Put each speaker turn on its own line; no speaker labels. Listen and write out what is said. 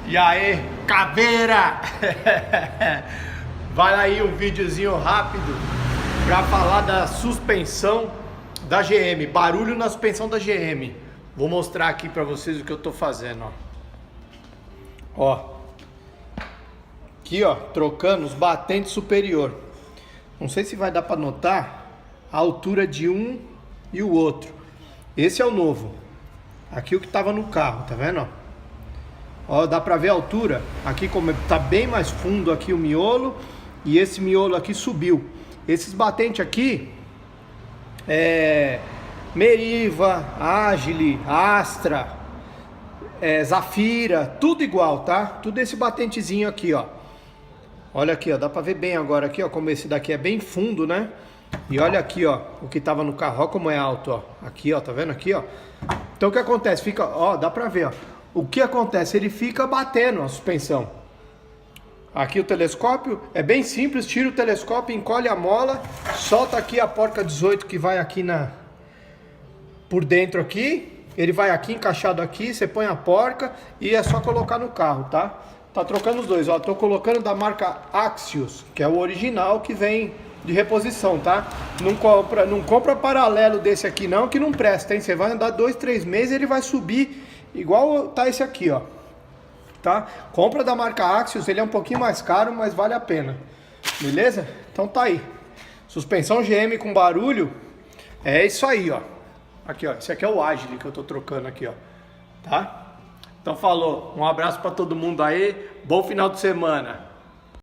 E aí, caveira! Vai aí um videozinho rápido para falar da suspensão da GM, barulho na suspensão da GM. Vou mostrar aqui para vocês o que eu tô fazendo, ó. Aqui, ó, trocando os batentes superior. Não sei se vai dar para notar a altura de um e o outro. Esse é o novo. Aqui o que tava no carro, tá vendo, ó, dá pra ver a altura. Aqui como tá bem mais fundo aqui o miolo. E esse miolo aqui subiu. Esses batentes aqui Meriva, Agile, Astra, Zafira, tudo igual, tá? Tudo esse batentezinho aqui, ó. Olha aqui, ó, dá pra ver bem agora aqui, ó, como esse daqui é bem fundo, né? E olha aqui, ó, o que tava no carro, ó como é alto, ó. Aqui, ó, tá vendo aqui, ó? Então o que acontece? Fica, ó, dá pra ver, ó. O que acontece? Ele fica batendo a suspensão. Aqui o telescópio é bem simples, tira o telescópio, encolhe a mola, solta aqui a porca 18 que vai aqui por dentro aqui, ele vai aqui encaixado aqui, você põe a porca e é só colocar no carro, tá? Tá trocando os dois, ó, tô colocando da marca Axios, que é o original que vem de reposição, tá? Não compra paralelo desse aqui não, que não presta, hein? Você vai andar 2, 3 meses e ele vai subir igual tá esse aqui, ó. Tá? Compra da marca Axios, ele é um pouquinho mais caro, mas vale a pena. Beleza? Então tá aí. Suspensão GM com barulho. É isso aí, ó. Aqui, ó. Esse aqui é o Agile que eu tô trocando aqui, ó. Tá? Então falou. Um abraço pra todo mundo aí. Bom final de semana.